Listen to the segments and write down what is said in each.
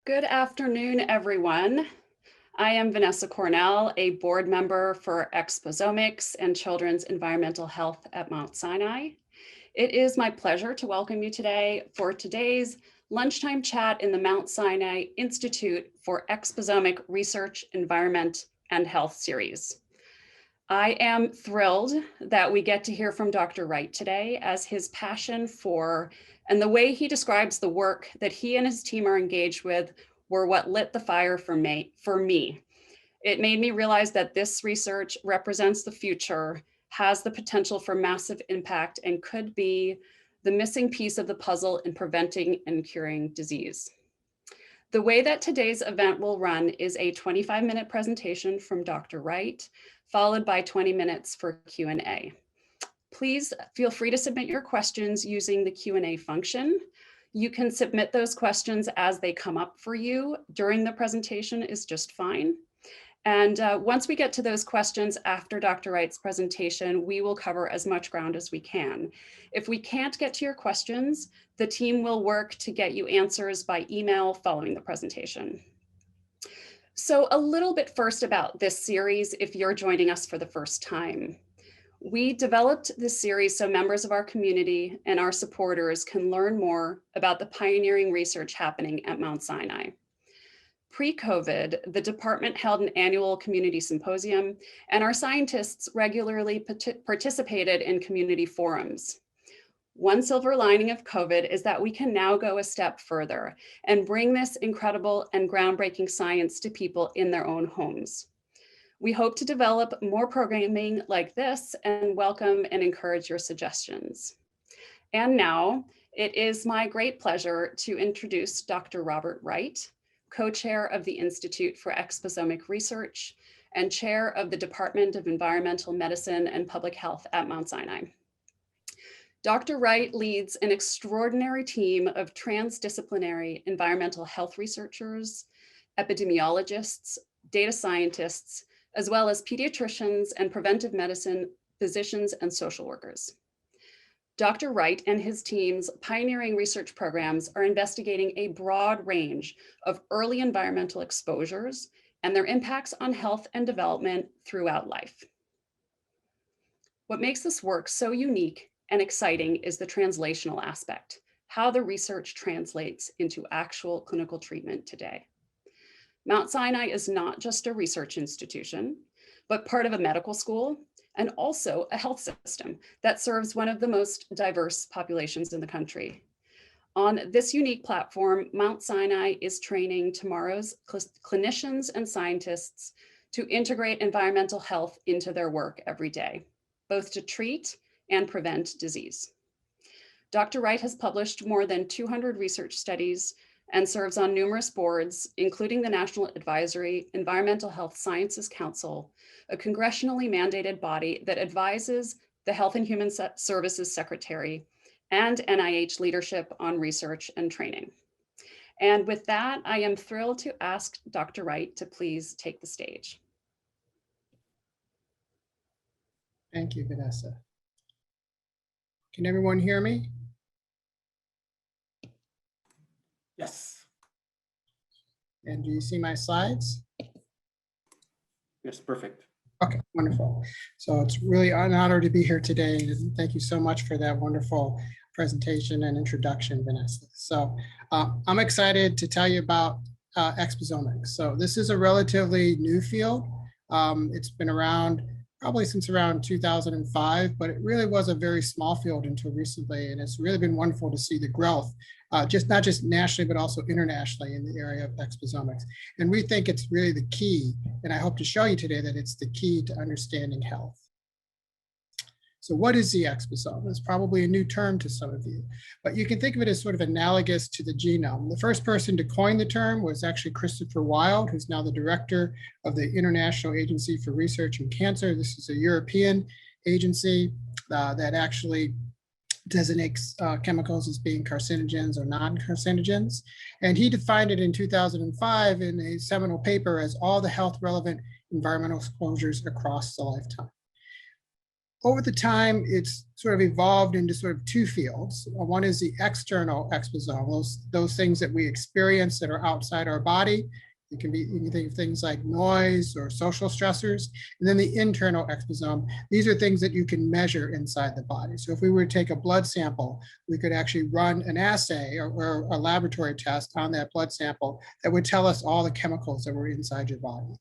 Good afternoon, everyone. I am Vanessa Cornell, a board member for Exposomics and Children's Environmental Health at Mount Sinai. It is my pleasure to welcome you today for today's lunchtime chat in the Mount Sinai Institute for Exposomic Research, Environment, and Health series. I am thrilled that we get to hear from Dr. Wright today, as his passion for and the way he describes the work that he and his team are engaged with were what lit the fire for me. It made me realize that this research represents the future, has the potential for massive impact, and could be the missing piece of the puzzle in preventing and curing disease. The way that today's event will run is a 25-minute presentation from Dr. Wright, followed by 20 minutes for Q&A. Please feel free to submit your questions using the Q&A function. You can submit those questions as they come up for you during the presentation is just fine. And once we get to those questions after Dr. Wright's presentation, we will cover as much ground as we can. If we can't get to your questions, the team will work to get you answers by email following the presentation. So a little bit first about this series, if you're joining us for the first time. We developed this series so members of our community and our supporters can learn more about the pioneering research happening at Mount Sinai. Pre-COVID, the department held an annual community symposium, and our scientists regularly participated in community forums. One silver lining of COVID is that we can now go a step further and bring this incredible and groundbreaking science to people in their own homes. We hope to develop more programming like this and welcome and encourage your suggestions. And now, it is my great pleasure to introduce Dr. Robert Wright, co-chair of the Institute for Exposomic Research and chair of the Department of Environmental Medicine and Public Health at Mount Sinai. Dr. Wright leads an extraordinary team of transdisciplinary environmental health researchers, epidemiologists, data scientists, as well as pediatricians and preventive medicine physicians and social workers. Dr. Wright and his team's pioneering research programs are investigating a broad range of early environmental exposures and their impacts on health and development throughout life. What makes this work so unique and exciting is the translational aspect, how the research translates into actual clinical treatment today. Mount Sinai is not just a research institution, but part of a medical school and also a health system that serves one of the most diverse populations in the country. On this unique platform, Mount Sinai is training tomorrow's clinicians and scientists to integrate environmental health into their work every day, both to treat and prevent disease. Dr. Wright has published more than 200 research studies and serves on numerous boards, including the National Advisory Environmental Health Sciences Council, a congressionally mandated body that advises the Health and Human Services Secretary and NIH leadership on research and training. And with that, I am thrilled to ask Dr. Wright to please take the stage. Thank you, Vanessa. Can everyone hear me? Yes. And do you see my slides? Yes, perfect. Okay, wonderful. So it's really an honor to be here today. And thank you so much for that wonderful presentation and introduction, Vanessa. So I'm excited to tell you about exposomics. So this is a relatively new field. It's been around probably since around 2005, but it really was a very small field until recently. And it's really been wonderful to see the growth, not just nationally, but also internationally in the area of exposomics. And we think it's really the key, and I hope to show you today that it's the key to understanding health. So what is the exposome? It's probably a new term to some of you, but you can think of it as sort of analogous to the genome. The first person to coin the term was actually Christopher Wild, who's now the director of the International Agency for Research in Cancer. This is a European agency that actually designates chemicals as being carcinogens or non-carcinogens. And he defined it in 2005 in a seminal paper as all the health relevant environmental exposures across the lifetime. over the time, it's sort of evolved into sort of two fields. One is the external exposome, those things that we experience that are outside our body. It can be, you can think of things like noise or social stressors. And then the internal exposome, these are things that you can measure inside the body. So if we were to take a blood sample, we could actually run an assay or a laboratory test on that blood sample that would tell us all the chemicals that were inside your body.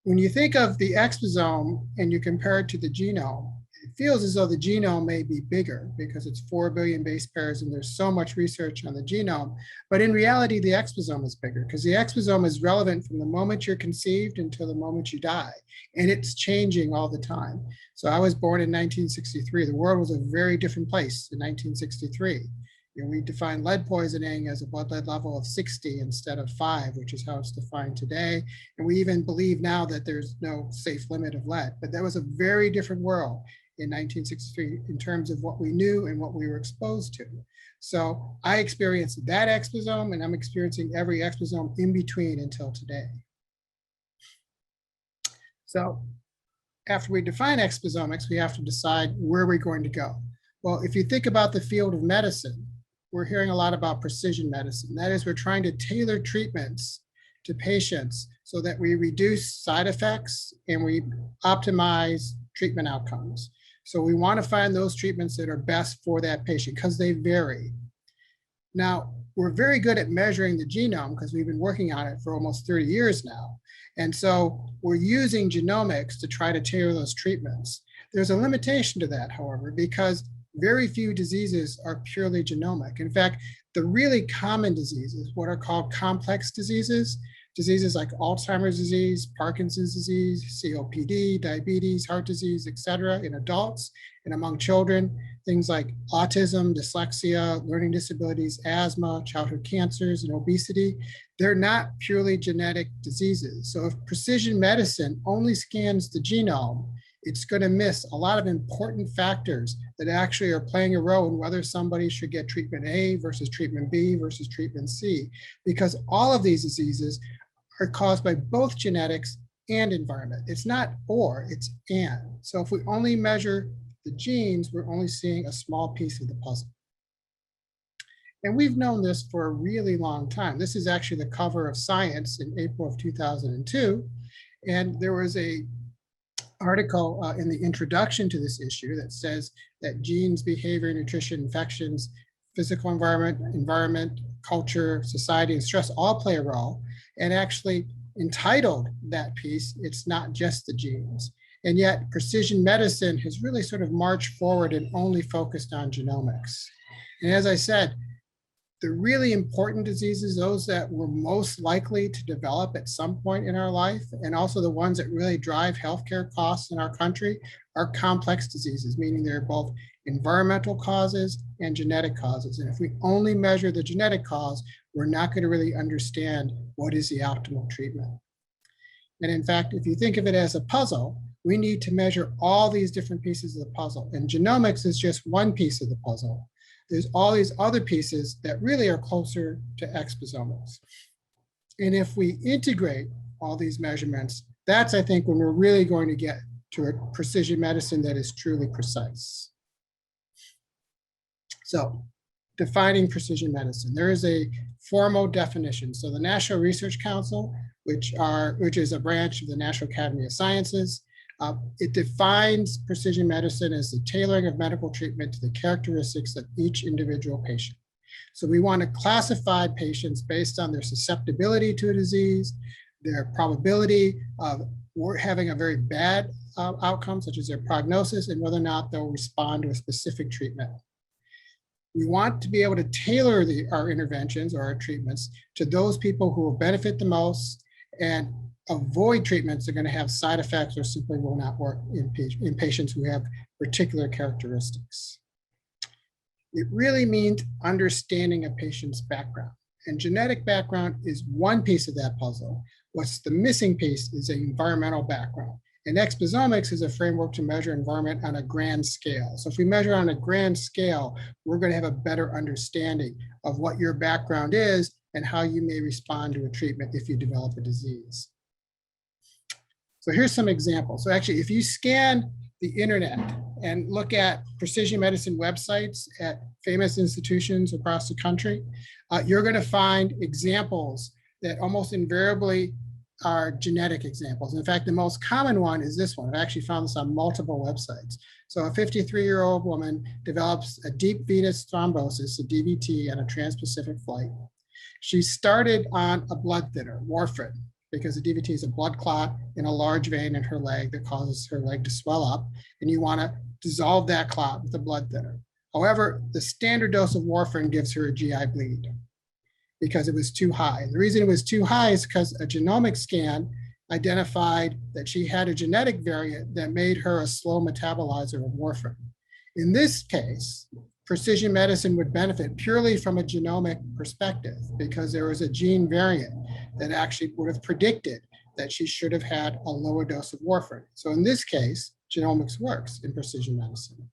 When you think of the exposome and you compare it to the genome, it feels as though the genome may be bigger because it's 4 billion base pairs and there's so much research on the genome. But in reality, the exposome is bigger because the exposome is relevant from the moment you're conceived until the moment you die. And it's changing all the time. So I was born in 1963. The world was a very different place in 1963. We define lead poisoning as a blood lead level of 60 instead of 5, which is how it's defined today. And we even believe now that there's no safe limit of lead. But that was a very different world in 1963 in terms of what we knew and what we were exposed to. So I experienced that exposome, and I'm experiencing every exposome in between until today. So after we define exposomics, we have to decide where we're going to go. Well, if you think about the field of medicine, we're hearing a lot about precision medicine. That is, we're trying to tailor treatments to patients so that we reduce side effects and we optimize treatment outcomes. So we want to find those treatments that are best for that patient because they vary. Now, we're very good at measuring the genome because we've been working on it for almost 30 years now. And so we're using genomics to try to tailor those treatments. There's a limitation to that, however, because very few diseases are purely genomic. In fact, the really common diseases, what are called complex diseases, diseases like Alzheimer's disease, Parkinson's disease, COPD, diabetes, heart disease, et cetera, in adults and among children, things like autism, dyslexia, learning disabilities, asthma, childhood cancers, and obesity, they're not purely genetic diseases. So if precision medicine only scans the genome, it's going to miss a lot of important factors that actually are playing a role in whether somebody should get treatment A versus treatment B versus treatment C, because all of these diseases are caused by both genetics and environment. It's not or, it's and. So if we only measure the genes, we're only seeing a small piece of the puzzle. And we've known this for a really long time. This is actually the cover of Science in April of 2002. And there was a article in the introduction to this issue that says that genes, behavior, nutrition, infections, physical environment, culture, society, and stress all play a role, and actually entitled that piece, It's Not Just the Genes. And yet precision medicine has really sort of marched forward and only focused on genomics. And as I said, the really important diseases, those that we're most likely to develop at some point in our life, and also the ones that really drive healthcare costs in our country, are complex diseases, meaning they're both environmental causes and genetic causes. And if we only measure the genetic cause, we're not going to really understand what is the optimal treatment. And in fact, if you think of it as a puzzle, we need to measure all these different pieces of the puzzle. And genomics is just one piece of the puzzle. There's all these other pieces that really are closer to exposomics. And if we integrate all these measurements, that's, I think, when we're really going to get to a precision medicine that is truly precise. So, defining precision medicine. There is a formal definition. So the National Research Council, which is a branch of the National Academy of Sciences, it defines precision medicine as the tailoring of medical treatment to the characteristics of each individual patient. So we want to classify patients based on their susceptibility to a disease, their probability of having a very bad outcome, such as their prognosis, and whether or not they'll respond to a specific treatment. We want to be able to tailor our interventions or our treatments to those people who will benefit the most and avoid treatments that are going to have side effects or simply will not work in patients who have particular characteristics. It really means understanding a patient's background. And genetic background is one piece of that puzzle. What's the missing piece is an environmental background. And Exposomics is a framework to measure environment on a grand scale. So if we measure on a grand scale, we're going to have a better understanding of what your background is and how you may respond to a treatment if you develop a disease. So here's some examples. So actually, if you scan the internet and look at precision medicine websites at famous institutions across the country, you're going to find examples that almost invariably are genetic examples. In fact, the most common one is this one. I've actually found this on multiple websites. So a 53-year-old woman develops a deep venous thrombosis, a DVT, on a trans-Pacific flight. She started on a blood thinner, warfarin, because the DVT is a blood clot in a large vein in her leg that causes her leg to swell up, and you want to dissolve that clot with a blood thinner. However, the standard dose of warfarin gives her a GI bleed because it was too high. And the reason it was too high is because a genomic scan identified that she had a genetic variant that made her a slow metabolizer of warfarin. In this case, precision medicine would benefit purely from a genomic perspective because there was a gene variant that actually would have predicted that she should have had a lower dose of warfarin. So in this case, genomics works in precision medicine.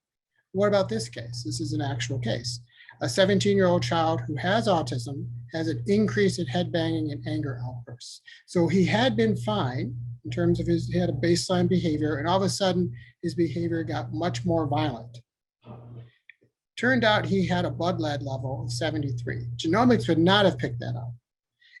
What about this case? This is an actual case. A 17-year-old child who has autism has an increase in head banging and anger outbursts. So he had been fine in terms of he had a baseline behavior, and all of a sudden his behavior got much more violent. Turned out he had a blood lead level of 73. Genomics would not have picked that up.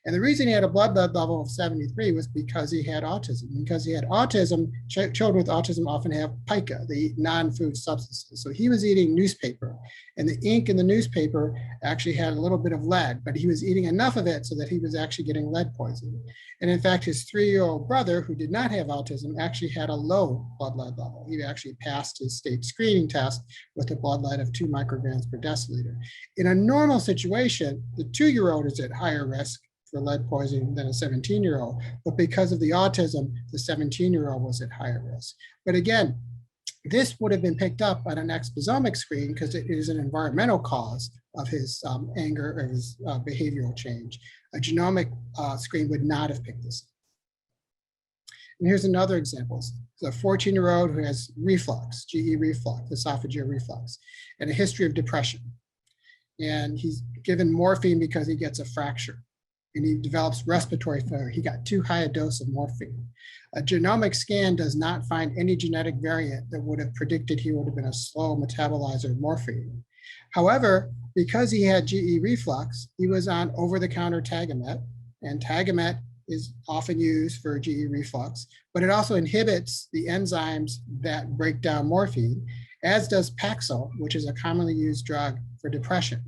And the reason he had a blood lead level of 73 was because he had autism. Because he had autism, children with autism often have pica, they eat non-food substances. So he was eating newspaper, and the ink in the newspaper actually had a little bit of lead, but he was eating enough of it so that he was actually getting lead poisoning. And in fact, his 3-year-old brother, who did not have autism, actually had a low blood lead level. He actually passed his state screening test with a blood lead of 2 micrograms per deciliter. In a normal situation, the 2-year-old is at higher risk for lead poisoning than a 17-year-old, but because of the autism, the 17-year-old was at higher risk. But again, this would have been picked up on an exposomic screen because it is an environmental cause of his anger or his behavioral change. A genomic screen would not have picked this up. And here's another example. It's a 14-year-old who has reflux, GE reflux, esophageal reflux, and a history of depression. And he's given morphine because he gets a fracture, and he develops respiratory failure. He got too high a dose of morphine. A genomic scan does not find any genetic variant that would have predicted he would have been a slow metabolizer of morphine. However, because he had GE reflux, he was on over-the-counter Tagamet, and Tagamet is often used for GE reflux, but it also inhibits the enzymes that break down morphine, as does Paxil, which is a commonly used drug for depression.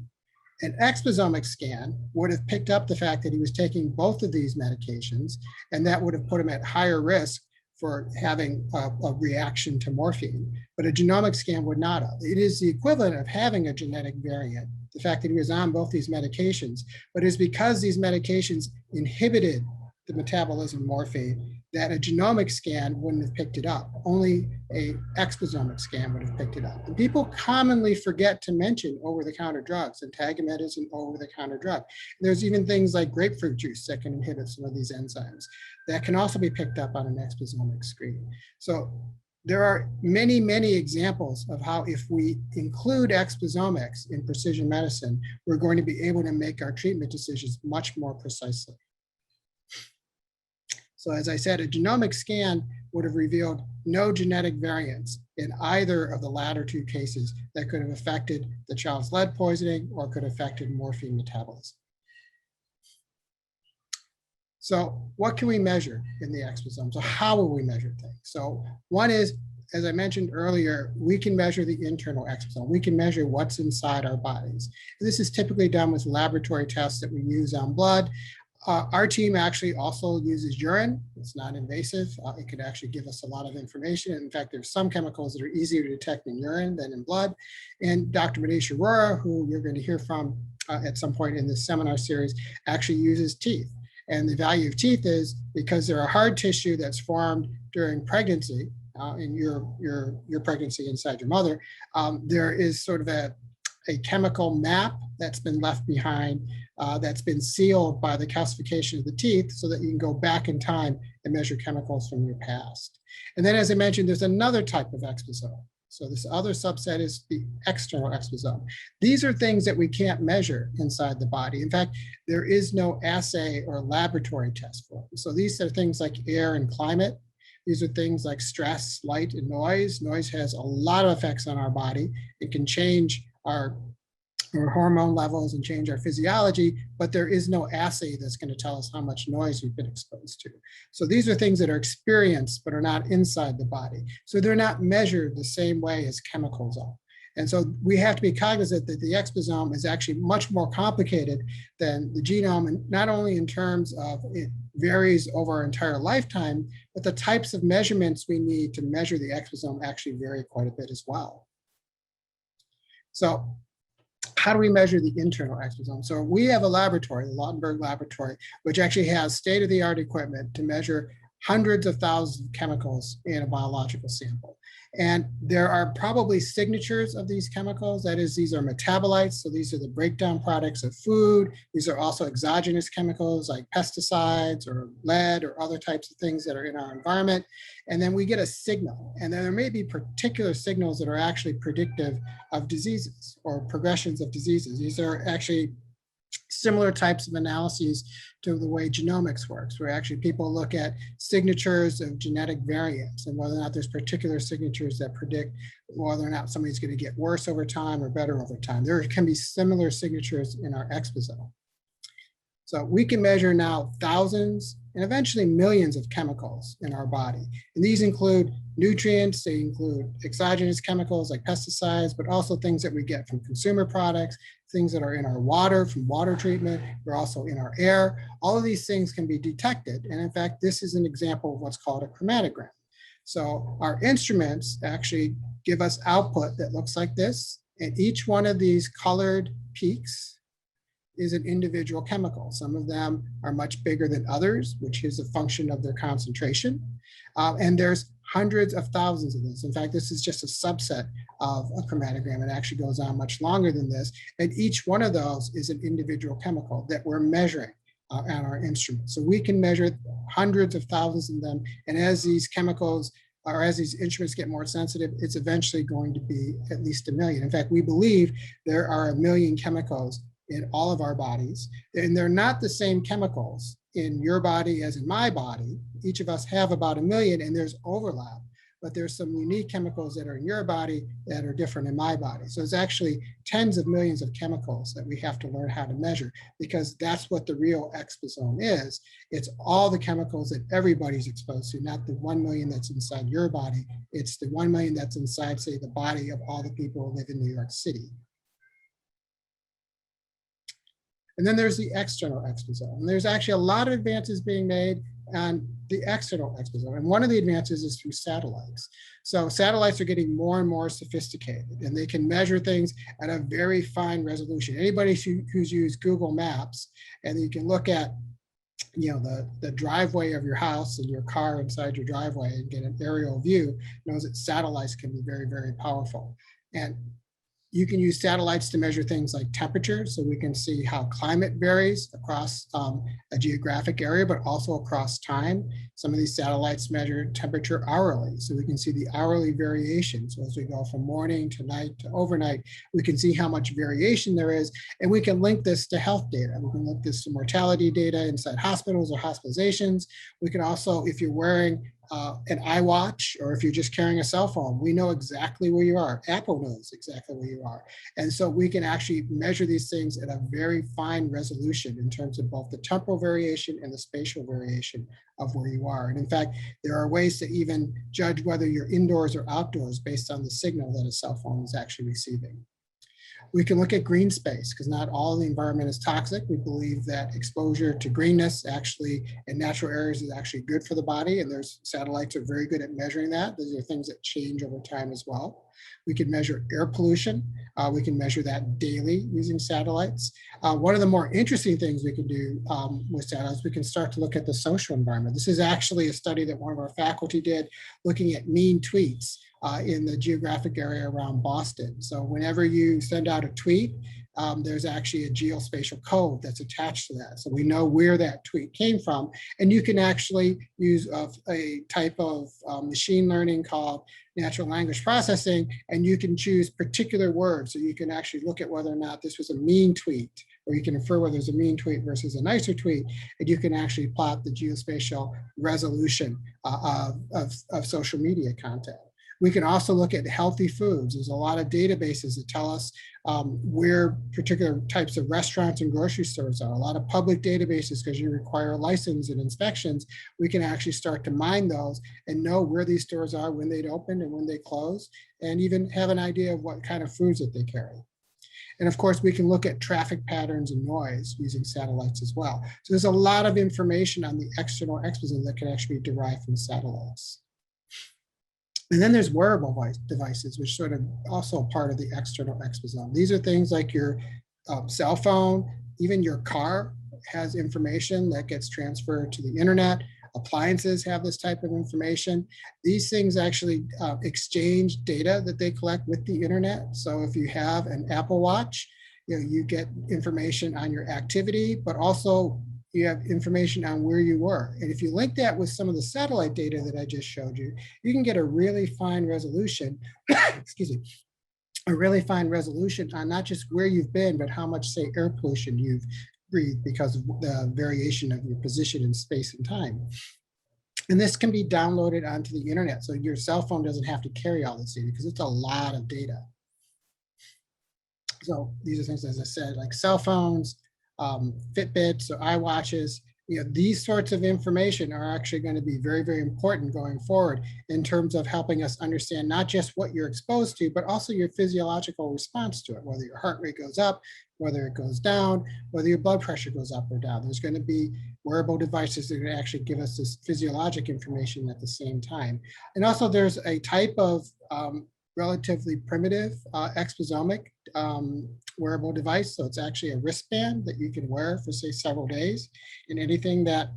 An exposomic scan would have picked up the fact that he was taking both of these medications, and that would have put him at higher risk for having a reaction to morphine. But a genomic scan would not have. It is the equivalent of having a genetic variant, the fact that he was on both these medications, but it's because these medications inhibited the metabolism of morphine that a genomic scan wouldn't have picked it up. Only a exposomic scan would have picked it up. And people commonly forget to mention over-the-counter drugs, and Tagamet is an over-the-counter drug. There's even things like grapefruit juice that can inhibit some of these enzymes that can also be picked up on an exposomic screen. So there are many, many examples of how if we include exposomics in precision medicine, we're going to be able to make our treatment decisions much more precisely. So as I said, a genomic scan would have revealed no genetic variants in either of the latter two cases that could have affected the child's lead poisoning or could have affected morphine metabolism. So what can we measure in the exposome? So how will we measure things? So one is, as I mentioned earlier, we can measure the internal exposome. We can measure what's inside our bodies. And this is typically done with laboratory tests that we use on blood. Our team actually also uses urine. It's not invasive. It could actually give us a lot of information. In fact, there's some chemicals that are easier to detect in urine than in blood. And Dr. Manish Arora, who you're going to hear from at some point in this seminar series, actually uses teeth. And the value of teeth is because they're a hard tissue that's formed during pregnancy, in your pregnancy inside your mother. There is sort of a chemical map that's been left behind that's been sealed by the calcification of the teeth so that you can go back in time and measure chemicals from your past. And then, as I mentioned, there's another type of exposome. So this other subset is the external exposome. These are things that we can't measure inside the body. In fact, there is no assay or laboratory test for them. So these are things like air and climate. These are things like stress, light, and noise. Noise has a lot of effects on our body. It can change our hormone levels and change our physiology, but there is no assay that's going to tell us how much noise we've been exposed to. So these are things that are experienced but are not inside the body. So they're not measured the same way as chemicals are. And so we have to be cognizant that the exposome is actually much more complicated than the genome, and not only in terms of it varies over our entire lifetime, but the types of measurements we need to measure the exposome actually vary quite a bit as well. So how do we measure the internal exposome? So we have a laboratory, the Lautenberg Laboratory, which actually has state-of-the-art equipment to measure hundreds of thousands of chemicals in a biological sample. And there are probably signatures of these chemicals. That is, these are metabolites. So these are the breakdown products of food. These are also exogenous chemicals like pesticides or lead or other types of things that are in our environment. And then we get a signal. And then there may be particular signals that are actually predictive of diseases or progressions of diseases. These are actually similar types of analyses to the way genomics works, where actually people look at signatures of genetic variants and whether or not there's particular signatures that predict whether or not somebody's going to get worse over time or better over time. There can be similar signatures in our exposome. So we can measure now thousands and eventually millions of chemicals in our body. And these include nutrients, they include exogenous chemicals like pesticides, but also things that we get from consumer products, things that are in our water from water treatment. They're also in our air. All of these things can be detected. And in fact, this is an example of what's called a chromatogram. So our instruments actually give us output that looks like this. And each one of these colored peaks is an individual chemical. Some of them are much bigger than others, which is a function of their concentration. And there's hundreds of thousands of this. In fact, this is just a subset of a chromatogram. It actually goes on much longer than this. And each one of those is an individual chemical that we're measuring on our instrument. So we can measure hundreds of thousands of them. And as these chemicals or as these instruments get more sensitive, it's eventually going to be at least 1 million. In fact, we believe there are 1 million chemicals in all of our bodies, and they're not the same chemicals in your body as in my body. Each of us have about 1 million, and there's overlap, but there's some unique chemicals that are in your body that are different in my body. So it's actually tens of millions of chemicals that we have to learn how to measure, because that's what the real exposome is. It's all the chemicals that everybody's exposed to, not the 1 million that's inside your body. It's the 1 million that's inside, say, the body of all the people who live in New York City. And then there's the external exposome. And there's actually a lot of advances being made on the external exposome. And one of the advances is through satellites. So satellites are getting more and more sophisticated, and they can measure things at a very fine resolution. Anybody who's used Google Maps, and you can look at the driveway of your house and your car inside your driveway and get an aerial view, knows that satellites can be very, very powerful. And you can use satellites to measure things like temperature, so we can see how climate varies across a geographic area, but also across time. Some of these satellites measure temperature hourly, so we can see the hourly variation. So as we go from morning to night to overnight, we can see how much variation there is, and we can link this to health data. We can link this to mortality data inside hospitals or hospitalizations. We can also, if you're wearing an iWatch, or if you're just carrying a cell phone, we know exactly where you are. Apple knows exactly where you are. And so we can actually measure these things at a very fine resolution in terms of both the temporal variation and the spatial variation of where you are. And in fact, there are ways to even judge whether you're indoors or outdoors based on the signal that a cell phone is actually receiving. We can look at green space, because not all the environment is toxic. We believe that exposure to greenness actually in natural areas is actually good for the body, and there's satellites are very good at measuring that. Those are things that change over time as well. We can measure air pollution. We can measure that daily using satellites. One of the more interesting things we can do with satellites, we can start to look at the social environment. This is actually a study that one of our faculty did, looking at mean tweets in the geographic area around Boston. So whenever you send out a tweet, there's actually a geospatial code that's attached to that. So we know where that tweet came from, and you can actually use a type of machine learning called natural language processing, and you can choose particular words. So you can actually look at whether or not this was a mean tweet or you can infer whether there's a mean tweet versus a nicer tweet, and you can actually plot the geospatial resolution of social media content. We can also look at healthy foods. There's a lot of databases that tell us where particular types of restaurants and grocery stores are. A lot of public databases, because you require a license and inspections, we can actually start to mine those and know where these stores are, when they'd open and when they close, and even have an idea of what kind of foods that they carry. And of course, we can look at traffic patterns and noise using satellites as well. So there's a lot of information on the external exposome that can actually be derived from satellites. And then there's wearable devices, which sort of also part of the external exposome. These are things like your cell phone, even your car has information that gets transferred to the internet. Appliances have this type of information. These things actually exchange data that they collect with the internet. So if you have an Apple Watch, you get information on your activity, but also you have information on where you were. And if you link that with some of the satellite data that I just showed you, you can get a really fine resolution, excuse me, a really fine resolution on not just where you've been, but how much, say, air pollution you've breathed because of the variation of your position in space and time. And this can be downloaded onto the internet. So your cell phone doesn't have to carry all this data because it's a lot of data. So these are things, as I said, like cell phones, Fitbits or iWatches. These sorts of information are actually going to be very, very important going forward in terms of helping us understand not just what you're exposed to, but also your physiological response to it, whether your heart rate goes up, whether it goes down, whether your blood pressure goes up or down. There's going to be wearable devices that are going to actually give us this physiologic information at the same time. And also there's a type of relatively primitive exposomic wearable device. So it's actually a wristband that you can wear for, say, several days. And anything that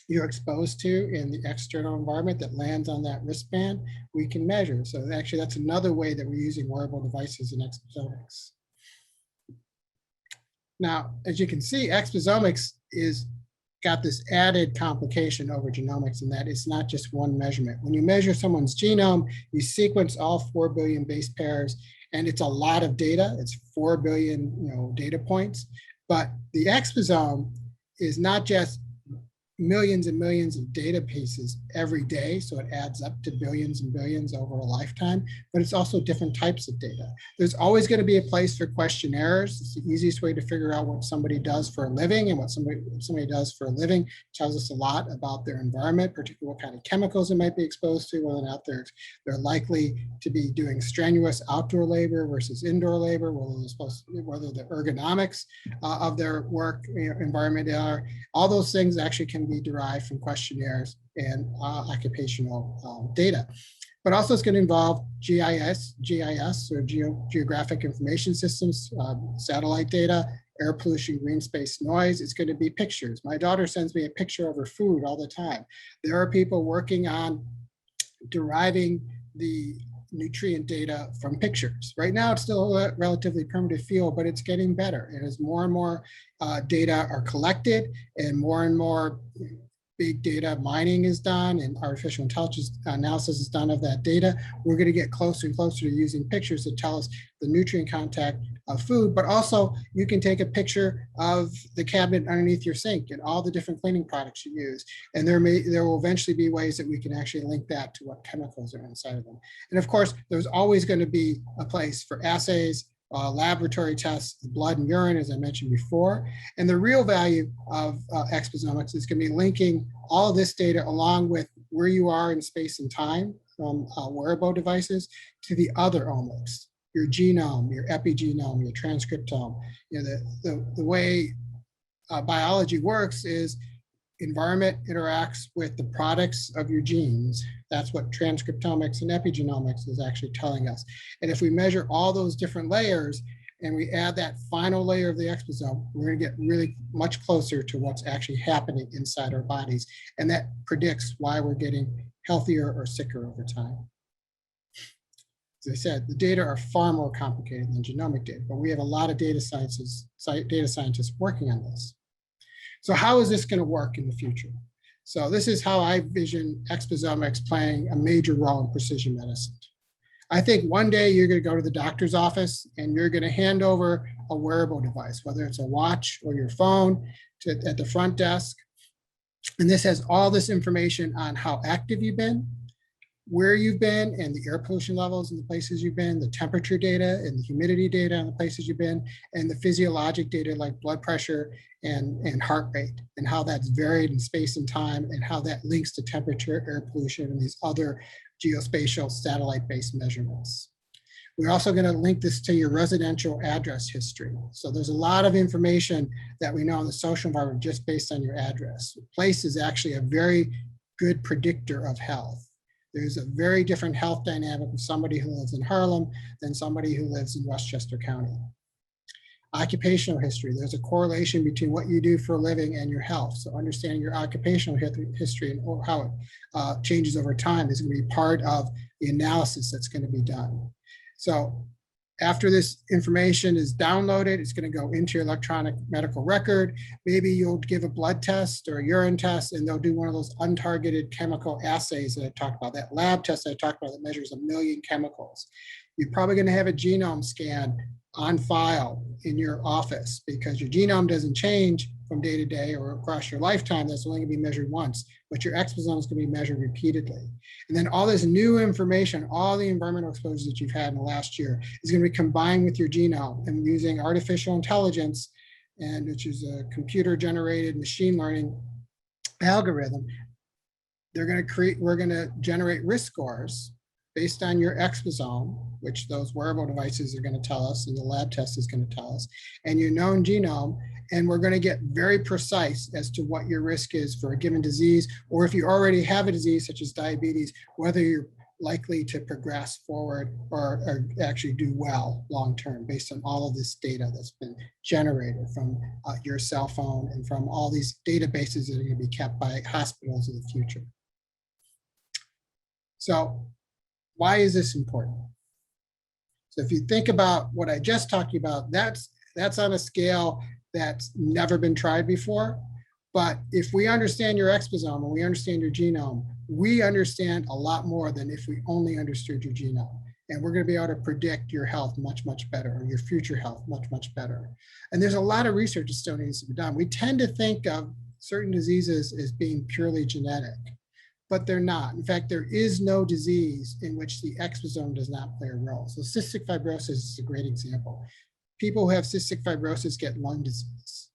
you're exposed to in the external environment that lands on that wristband, we can measure. So actually that's another way that we're using wearable devices in exposomics. Now, as you can see, exposomics is got this added complication over genomics, in that it's not just one measurement. When you measure someone's genome, you sequence all 4 billion base pairs, and it's a lot of data. It's 4 billion data points. But the exposome is not just millions and millions of data pieces every day, so it adds up to billions and billions over a lifetime, but it's also different types of data. There's always going to be a place for questionnaires. It's the easiest way to figure out what somebody does for a living, and what somebody does for a living tells us a lot about their environment, particularly what kind of chemicals they might be exposed to, whether or not they're likely to be doing strenuous outdoor labor versus indoor labor, whether the ergonomics of their work environment are. All those things actually can be derived from questionnaires and occupational data. But also it's going to involve GIS or geographic information systems, satellite data, air pollution, green space noise. It's going to be pictures. My daughter sends me a picture of her food all the time. There are people working on deriving the nutrient data from pictures. Right now, it's still a relatively primitive field, but it's getting better. And as more and more data are collected and more big data mining is done and artificial intelligence analysis is done of that data, we're going to get closer and closer to using pictures to tell us the nutrient content of food. But also you can take a picture of the cabinet underneath your sink and all the different cleaning products you use. And there will eventually be ways that we can actually link that to what chemicals are inside of them. And of course, there's always going to be a place for assays, laboratory tests, blood and urine, as I mentioned before. And the real value of exposomics is going to be linking all of this data along with where you are in space and time from wearable devices to the other omics, your genome, your epigenome, your transcriptome. The way biology works is environment interacts with the products of your genes. That's what transcriptomics and epigenomics is actually telling us. And if we measure all those different layers and we add that final layer of the exposome, we're going to get really much closer to what's actually happening inside our bodies. And that predicts why we're getting healthier or sicker over time. As I said, the data are far more complicated than genomic data, but we have a lot of data scientists working on this. So how is this going to work in the future? So this is how I vision exposomics playing a major role in precision medicine. I think one day you're going to go to the doctor's office and you're going to hand over a wearable device, whether it's a watch or your phone at the front desk. And this has all this information on how active you've been, where you've been, and the air pollution levels in the places you've been, the temperature data and the humidity data in the places you've been, and the physiologic data like blood pressure and heart rate, and how that's varied in space and time, and how that links to temperature, air pollution, and these other geospatial satellite-based measurements. We're also going to link this to your residential address history. So there's a lot of information that we know in the social environment just based on your address. Place is actually a very good predictor of health. There's a very different health dynamic of somebody who lives in Harlem than somebody who lives in Westchester County. Occupational history, there's a correlation between what you do for a living and your health. So understanding your occupational history and how it changes over time is going to be part of the analysis that's going to be done. So after this information is downloaded, it's going to go into your electronic medical record. Maybe you'll give a blood test or a urine test, and they'll do one of those untargeted chemical assays that I talked about, that lab test I talked about that measures 1 million chemicals. You're probably going to have a genome scan on file in your office because your genome doesn't change from day to day or across your lifetime. That's only going to be measured once, but your exposome is going to be measured repeatedly. And then all this new information, all the environmental exposures that you've had in the last year is going to be combined with your genome, and using artificial intelligence, and which is a computer generated machine learning algorithm. We're going to generate risk scores based on your exposome, which those wearable devices are going to tell us, and the lab test is going to tell us, and your known genome. And we're going to get very precise as to what your risk is for a given disease, or if you already have a disease such as diabetes, whether you're likely to progress forward or actually do well long-term based on all of this data that's been generated from your cell phone and from all these databases that are going to be kept by hospitals in the future. So why is this important? So if you think about what I just talked about, that's on a scale that's never been tried before. But if we understand your exposome and we understand your genome, we understand a lot more than if we only understood your genome. And we're going to be able to predict your health much, much better, or your future health much, much better. And there's a lot of research that still needs to be done. We tend to think of certain diseases as being purely genetic, but they're not. In fact, there is no disease in which the exposome does not play a role. So cystic fibrosis is a great example. People who have cystic fibrosis get lung disease.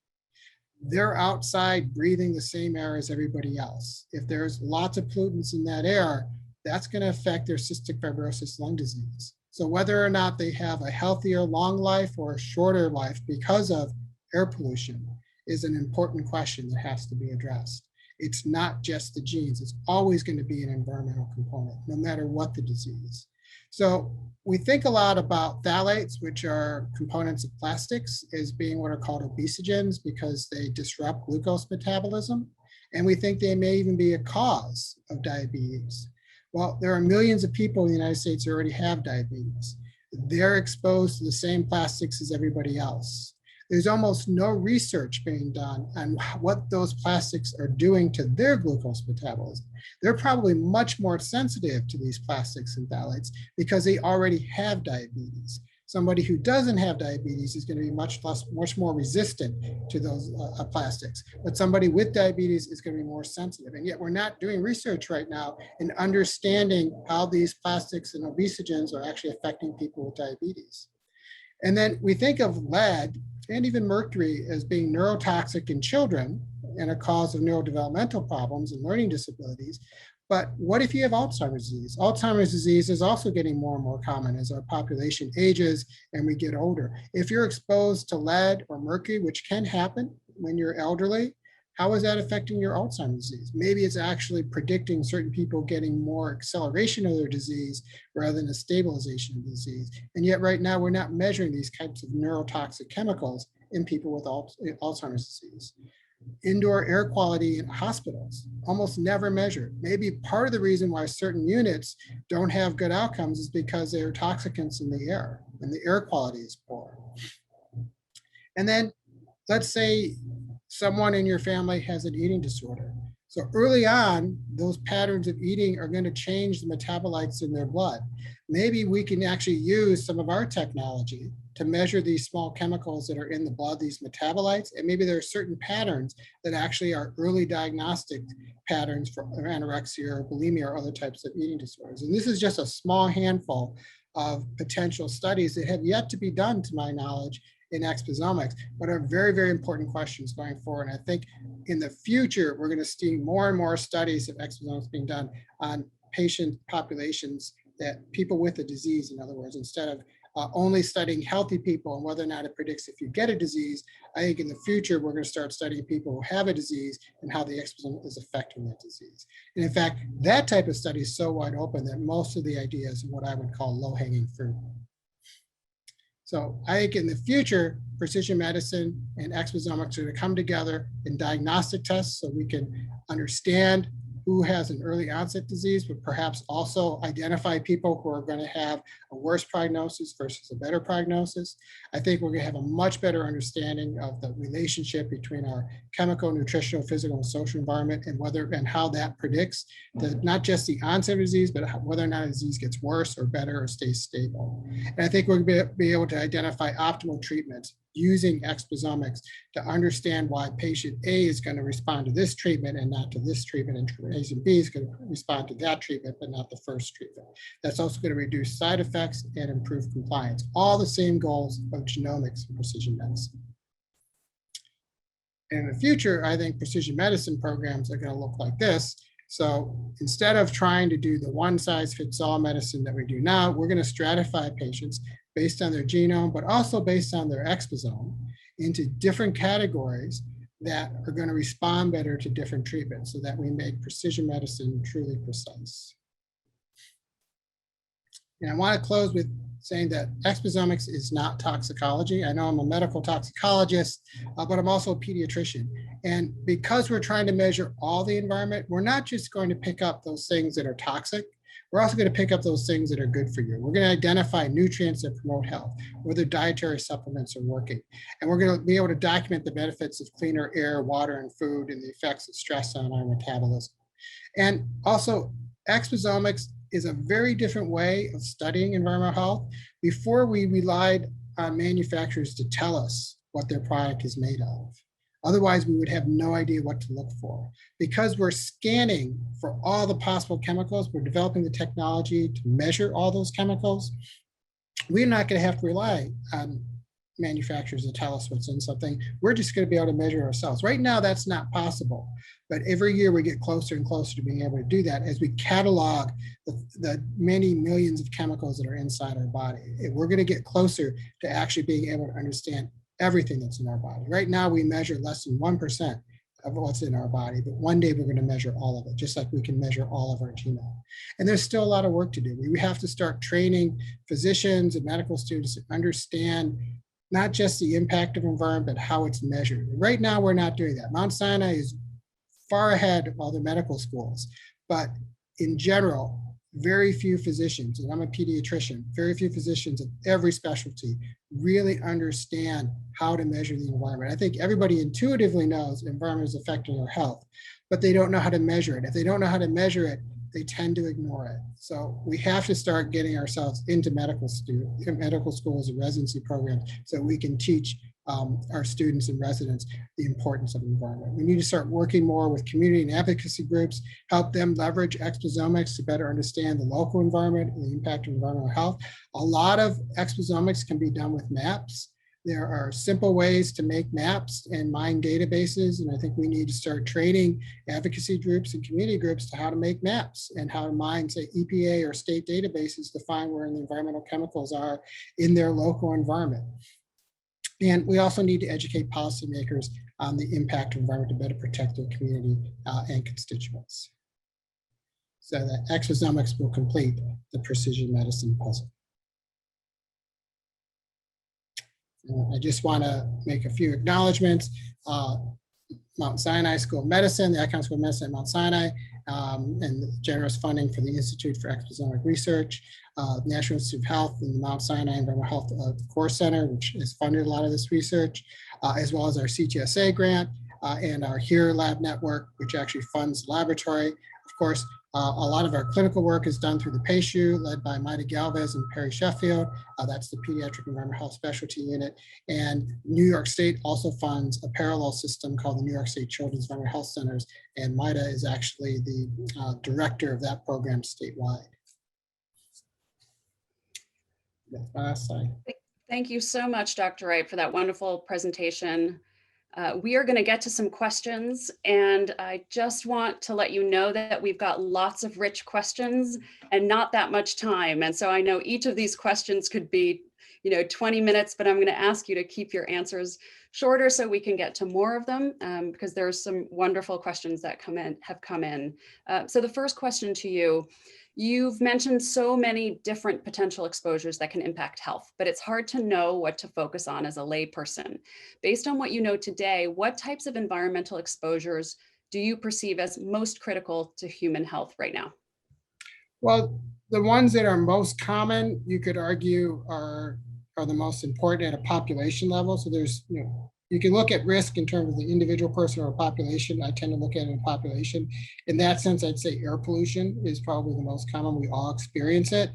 They're outside breathing the same air as everybody else. If there's lots of pollutants in that air, that's going to affect their cystic fibrosis lung disease. So whether or not they have a healthier long life or a shorter life because of air pollution is an important question that has to be addressed. It's not just the genes. It's always going to be an environmental component, no matter what the disease. So we think a lot about phthalates, which are components of plastics, as being what are called obesogens because they disrupt glucose metabolism. And we think they may even be a cause of diabetes. Well, there are millions of people in the United States who already have diabetes. They're exposed to the same plastics as everybody else. There's almost no research being done on what those plastics are doing to their glucose metabolism. They're probably much more sensitive to these plastics and phthalates because they already have diabetes. Somebody who doesn't have diabetes is going to be much more resistant to those plastics. But somebody with diabetes is going to be more sensitive. And yet we're not doing research right now in understanding how these plastics and obesogens are actually affecting people with diabetes. And then we think of lead and even mercury as being neurotoxic in children and a cause of neurodevelopmental problems and learning disabilities. But what if you have Alzheimer's disease? Alzheimer's disease is also getting more and more common as our population ages and we get older. If you're exposed to lead or mercury, which can happen when you're elderly, how is that affecting your Alzheimer's disease? Maybe it's actually predicting certain people getting more acceleration of their disease rather than a stabilization of the disease. And yet right now we're not measuring these types of neurotoxic chemicals in people with Alzheimer's disease. Indoor air quality in hospitals, almost never measured. Maybe part of the reason why certain units don't have good outcomes is because there are toxicants in the air and the air quality is poor. And then let's say someone in your family has an eating disorder. So early on, those patterns of eating are going to change the metabolites in their blood. Maybe we can actually use some of our technology to measure these small chemicals that are in the blood, these metabolites, and maybe there are certain patterns that actually are early diagnostic patterns for anorexia or bulimia or other types of eating disorders. And this is just a small handful of potential studies that have yet to be done, to my knowledge, in exposomics, but are very, very important questions going forward. And I think in the future, we're going to see more and more studies of exposomics being done on patient populations, that people with a disease, in other words, instead of only studying healthy people and whether or not it predicts if you get a disease. I think in the future, we're going to start studying people who have a disease and how the exposome is affecting that disease. And in fact, that type of study is so wide open that most of the ideas are what I would call low-hanging fruit. So I think in the future, precision medicine and exposomics are going to come together in diagnostic tests so we can understand who has an early onset disease, but perhaps also identify people who are going to have a worse prognosis versus a better prognosis. I think we're going to have a much better understanding of the relationship between our chemical, nutritional, physical, and social environment, and whether and how that predicts not just the onset of disease, but whether or not a disease gets worse or better or stays stable. And I think we're going to be able to identify optimal treatments using exposomics to understand why patient A is going to respond to this treatment and not to this treatment, and patient B is going to respond to that treatment but not the first treatment. That's also going to reduce side effects and improve compliance. All the same goals of genomics and precision medicine. In the future, I think precision medicine programs are going to look like this. So instead of trying to do the one-size-fits-all medicine that we do now, we're going to stratify patients based on their genome, but also based on their exposome into different categories that are going to respond better to different treatments so that we make precision medicine truly precise. And I want to close with saying that exposomics is not toxicology. I know I'm a medical toxicologist, but I'm also a pediatrician. And because we're trying to measure all the environment, we're not just going to pick up those things that are toxic. We're also going to pick up those things that are good for you. We're going to identify nutrients that promote health, whether dietary supplements are working. And we're going to be able to document the benefits of cleaner air, water, and food, and the effects of stress on our metabolism. And also, exposomics is a very different way of studying environmental health. Before, we relied on manufacturers to tell us what their product is made of. Otherwise, we would have no idea what to look for. Because we're scanning for all the possible chemicals, we're developing the technology to measure all those chemicals. We're not going to have to rely on manufacturers to tell us what's in something. We're just going to be able to measure ourselves. Right now, that's not possible. But every year we get closer and closer to being able to do that as we catalog the many millions of chemicals that are inside our body. We're going to get closer to actually being able to understand everything that's in our body. Right now, we measure less than 1% of what's in our body, but one day we're going to measure all of it, just like we can measure all of our genome. And there's still a lot of work to do. We have to start training physicians and medical students to understand not just the impact of environment, but how it's measured. Right now, we're not doing that. Mount Sinai is far ahead of all the medical schools, but in general, very few physicians, and I'm a pediatrician, very few physicians of every specialty really understand how to measure the environment. I think everybody intuitively knows the environment is affecting our health, but they don't know how to measure it. If they don't know how to measure it, they tend to ignore it. So we have to start getting ourselves into medical schools and residency programs so we can teach our students and residents the importance of the environment. We need to start working more with community and advocacy groups, help them leverage exposomics to better understand the local environment and the impact of environmental health. A lot of exposomics can be done with maps. There are simple ways to make maps and mine databases, and I think we need to start training advocacy groups and community groups to how to make maps and how to mine, say, EPA or state databases to find where the environmental chemicals are in their local environment. And we also need to educate policymakers on the impact of environment to better protect their community and constituents. So that exposomics will complete the precision medicine puzzle. I just want to make a few acknowledgments. Mount Sinai School of Medicine, the Icahn School of Medicine at Mount Sinai, and the generous funding for the Institute for Exposomic Research, National Institute of Health, and the Mount Sinai Environmental Health Core Center, which has funded a lot of this research, as well as our CTSA grant. and our HERE lab network, which actually funds the laboratory. Of course, a lot of our clinical work is done through the PACU, led by Maida Galvez and Perry Sheffield. That's the Pediatric Environmental Health Specialty Unit. And New York State also funds a parallel system called the New York State Children's Environmental Health Centers. And Maida is actually the director of that program statewide. That's my last slide. Thank you so much, Dr. Wright, for that wonderful presentation. We are going to get to some questions, and I just want to let you know that we've got lots of rich questions and not that much time. And so I know each of these questions could be, 20 minutes, but I'm going to ask you to keep your answers shorter so we can get to more of them, because there are some wonderful questions that have come in. So the first question to you. You've mentioned so many different potential exposures that can impact health, but it's hard to know what to focus on as a layperson. Based on what you know today, what types of environmental exposures do you perceive as most critical to human health right now? Well, the ones that are most common, you could argue, are the most important at a population level. So there's, you can look at risk in terms of the individual person or a population. I tend to look at it in a population. In that sense, I'd say air pollution is probably the most common. We all experience it.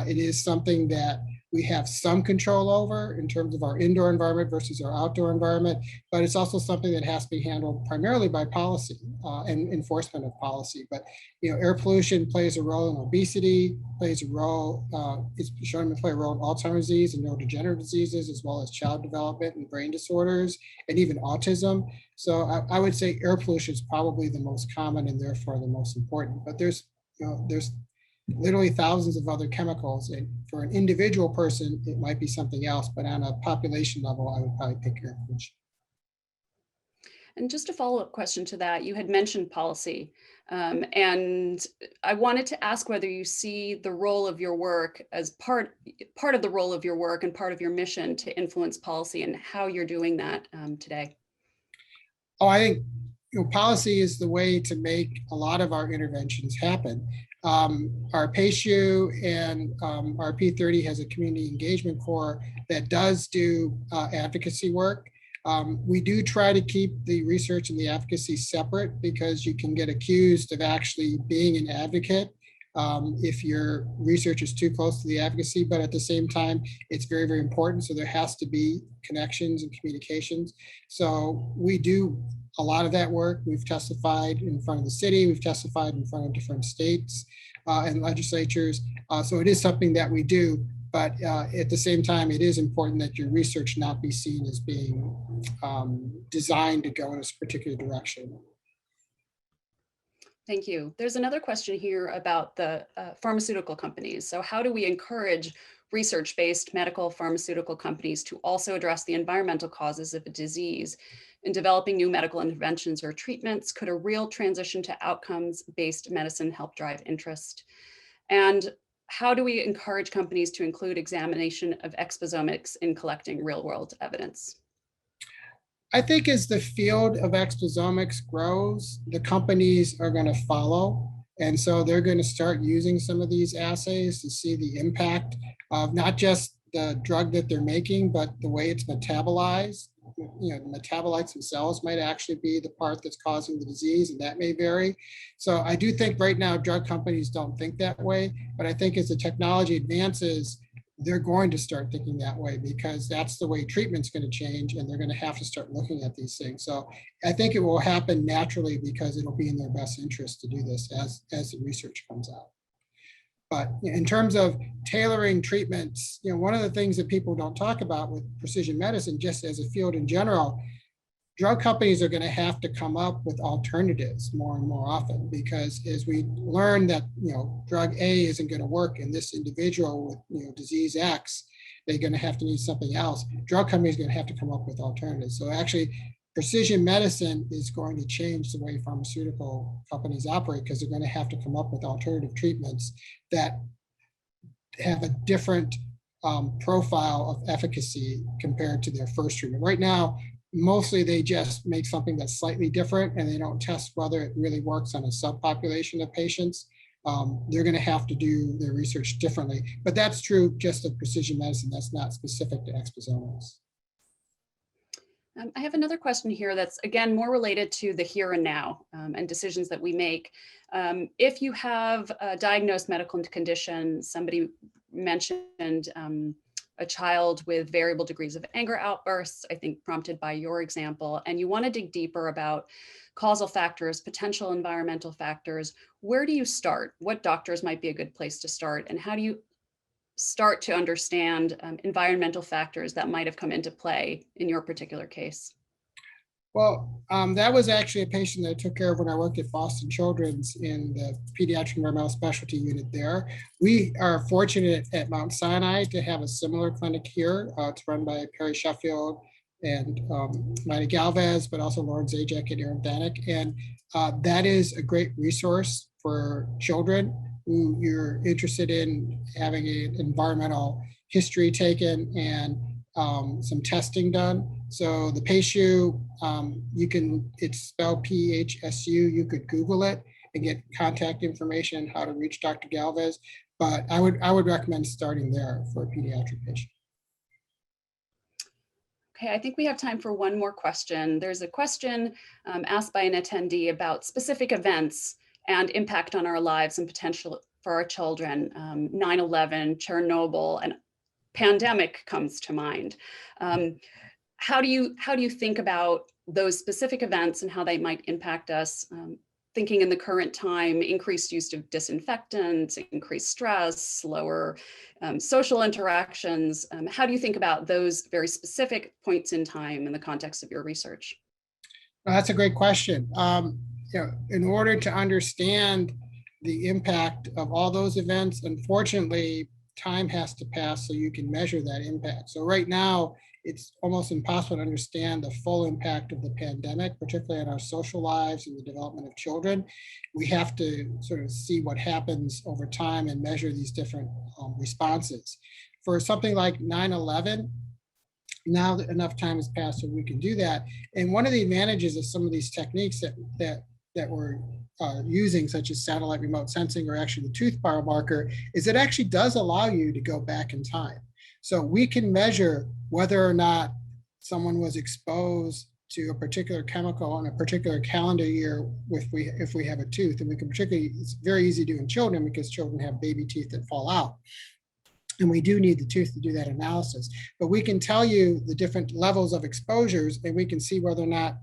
It is something that we have some control over in terms of our indoor environment versus our outdoor environment, but it's also something that has to be handled primarily by policy and enforcement of policy. But air pollution plays a role in obesity, plays a role, it's shown to play a role in Alzheimer's disease and neurodegenerative diseases, as well as child development and brain disorders, and even autism. So I would say air pollution is probably the most common and therefore the most important. But there's literally thousands of other chemicals. And for an individual person, it might be something else, but on a population level, I would probably pick air pollution. And just a follow-up question to that, you had mentioned policy, and I wanted to ask whether you see the role of your work as part of the role of your work and part of your mission to influence policy, and how you're doing that today. Oh, I think policy is the way to make a lot of our interventions happen. Our PACU and our P30 has a community engagement core that does do advocacy work. We do try to keep the research and the advocacy separate, because you can get accused of actually being an advocate if your research is too close to the advocacy, but at the same time, it's very, very important. So there has to be connections and communications. So we do a lot of that work. We've testified in front of the city, we've testified in front of different states and legislatures. So it is something that we do, but at the same time, it is important that your research not be seen as being designed to go in a particular direction. Thank you. There's another question here about the pharmaceutical companies. So how do we encourage research-based medical pharmaceutical companies to also address the environmental causes of a disease? In developing new medical interventions or treatments, could a real transition to outcomes-based medicine help drive interest? And how do we encourage companies to include examination of exposomics in collecting real-world evidence? I think as the field of exposomics grows, the companies are going to follow. And so they're going to start using some of these assays to see the impact of not just the drug that they're making, but the way it's metabolized. The metabolites themselves might actually be the part that's causing the disease, and that may vary. So I do think right now drug companies don't think that way, but I think as the technology advances, they're going to start thinking that way, because that's the way treatment's going to change, and they're going to have to start looking at these things. So I think it will happen naturally, because it'll be in their best interest to do this as the research comes out. But in terms of tailoring treatments, one of the things that people don't talk about with precision medicine, just as a field in general, drug companies are going to have to come up with alternatives more and more often, because as we learn that drug A isn't going to work in this individual with disease X, they're going to have to need something else. Drug companies are going to have to come up with alternatives. So actually, precision medicine is going to change the way pharmaceutical companies operate, because they're going to have to come up with alternative treatments that have a different profile of efficacy compared to their first treatment. Right now, mostly they just make something that's slightly different, and they don't test whether it really works on a subpopulation of patients. They're going to have to do their research differently, but that's true just of precision medicine. That's not specific to exposomics. I have another question here that's, again, more related to the here and now and decisions that we make. If you have a diagnosed medical condition, somebody mentioned a child with variable degrees of anger outbursts, I think prompted by your example, and you want to dig deeper about causal factors, potential environmental factors, where do you start? What doctors might be a good place to start? And how do you start to understand environmental factors that might have come into play in your particular case? Well, that was actually a patient that I took care of when I worked at Boston Children's in the pediatric environmental specialty unit there. We are fortunate at Mount Sinai to have a similar clinic here. It's run by Perry Sheffield and Maida Galvez, but also Lauren Zajac and Aaron Vanek. And that is a great resource for children who you're interested in having an environmental history taken and some testing done. So the PACEU, it's spelled PHSU. You could Google it and get contact information, how to reach Dr. Galvez. But I would recommend starting there for a pediatric patient. Okay, I think we have time for one more question. There's a question asked by an attendee about specific events and impact on our lives and potential for our children. 9/11, Chernobyl, and pandemic comes to mind. How do you think about those specific events and how they might impact us? Thinking in the current time, increased use of disinfectants, increased stress, lower social interactions. How do you think about those very specific points in time in the context of your research? Well, that's a great question. In order to understand the impact of all those events, unfortunately, time has to pass so you can measure that impact. So right now, it's almost impossible to understand the full impact of the pandemic, particularly on our social lives and the development of children. We have to sort of see what happens over time and measure these different responses. For something like 9/11, now that enough time has passed so we can do that. And one of the advantages of some of these techniques that we're using, such as satellite remote sensing or actually the tooth biomarker, is it actually does allow you to go back in time. So we can measure whether or not someone was exposed to a particular chemical on a particular calendar year if we have a tooth. And we can particularly, it's very easy to do in children because children have baby teeth that fall out. And we do need the tooth to do that analysis. But we can tell you the different levels of exposures, and we can see whether or not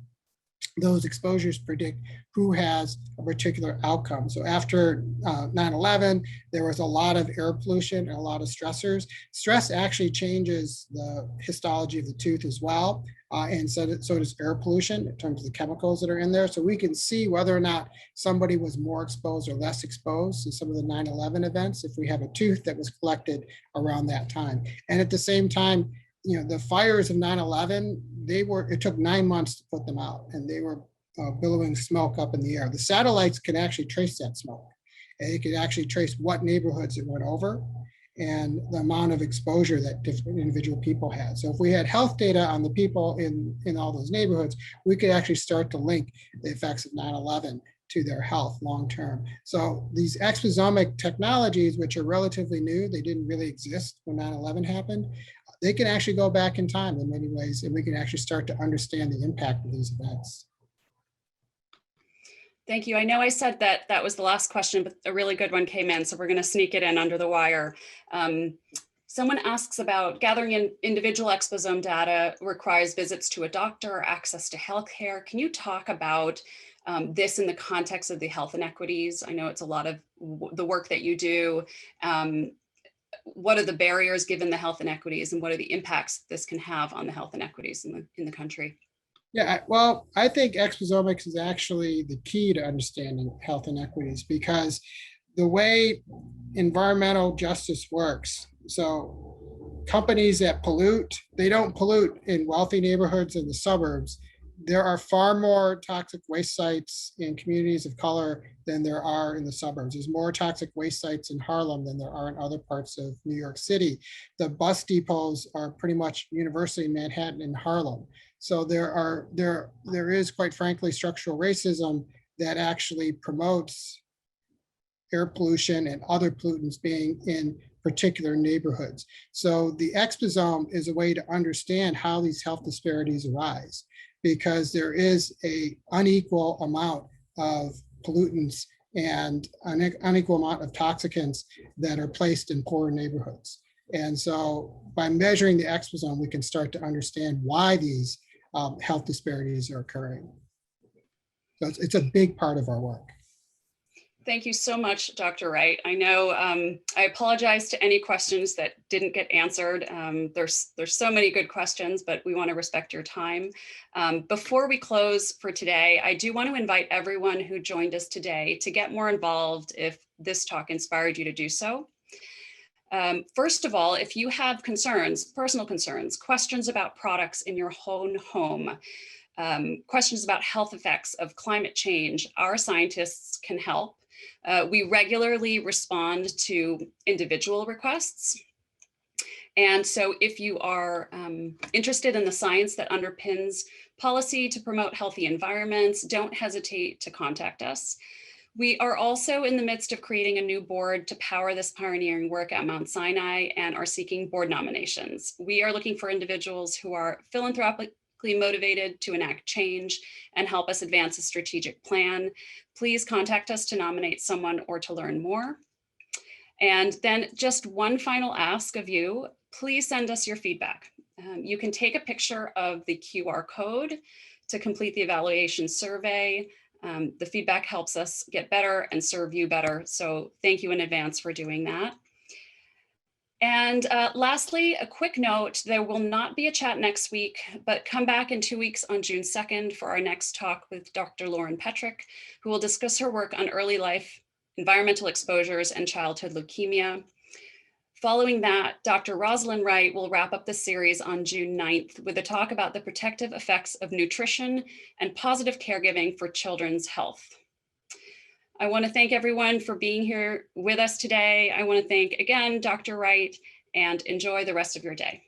those exposures predict who has a particular outcome. So after 9/11, there was a lot of air pollution and a lot of stressors. Stress actually changes the histology of the tooth as well. And so does air pollution in terms of the chemicals that are in there. So we can see whether or not somebody was more exposed or less exposed to some of the 9/11 events if we have a tooth that was collected around that time. And at the same time, the fires of 9/11, it took 9 months to put them out, and they were billowing smoke up in the air. The satellites can actually trace that smoke. And it can actually trace what neighborhoods it went over and the amount of exposure that different individual people had. So if we had health data on the people in all those neighborhoods, we could actually start to link the effects of 9/11 to their health long-term. So these exposomic technologies, which are relatively new, they didn't really exist when 9/11 happened, they can actually go back in time in many ways, and we can actually start to understand the impact of these events. Thank you. I know I said that was the last question, but a really good one came in, so we're going to sneak it in under the wire. Someone asks about gathering individual exposome data requires visits to a doctor or access to healthcare. Can you talk about this in the context of the health inequities? I know it's a lot of the work that you do. What are the barriers given the health inequities, and what are the impacts this can have on the health inequities in the country? Yeah, well, I think exposomics is actually the key to understanding health inequities, because the way environmental justice works, so companies that pollute, they don't pollute in wealthy neighborhoods in the suburbs. There are far more toxic waste sites in communities of color than there are in the suburbs. There's more toxic waste sites in Harlem than there are in other parts of New York City. The bus depots are pretty much universally in Manhattan and Harlem. So there is, quite frankly, structural racism that actually promotes air pollution and other pollutants being in particular neighborhoods. So the exposome is a way to understand how these health disparities arise, because there is an unequal amount of pollutants and an unequal amount of toxicants that are placed in poor neighborhoods. And so by measuring the exposome, we can start to understand why these health disparities are occurring. So it's a big part of our work. Thank you so much, Dr. Wright. I know I apologize to any questions that didn't get answered. There's so many good questions, but we want to respect your time. Before we close for today, I do want to invite everyone who joined us today to get more involved if this talk inspired you to do so. First of all, if you have concerns, personal concerns, questions about products in your own home, questions about health effects of climate change, our scientists can help. We regularly respond to individual requests. And so if you are interested in the science that underpins policy to promote healthy environments, don't hesitate to contact us. We are also in the midst of creating a new board to power this pioneering work at Mount Sinai and are seeking board nominations. We are looking for individuals who are philanthropically motivated to enact change and help us advance a strategic plan. Please contact us to nominate someone or to learn more. And then just one final ask of you, please send us your feedback. You can take a picture of the QR code to complete the evaluation survey. The feedback helps us get better and serve you better. So thank you in advance for doing that. And lastly, a quick note, there will not be a chat next week, but come back in 2 weeks on June 2nd for our next talk with Dr. Lauren Petrick, who will discuss her work on early life environmental exposures and childhood leukemia. Following that, Dr. Rosalind Wright will wrap up the series on June 9th with a talk about the protective effects of nutrition and positive caregiving for children's health. I want to thank everyone for being here with us today. I want to thank again, Dr. Wright, and enjoy the rest of your day.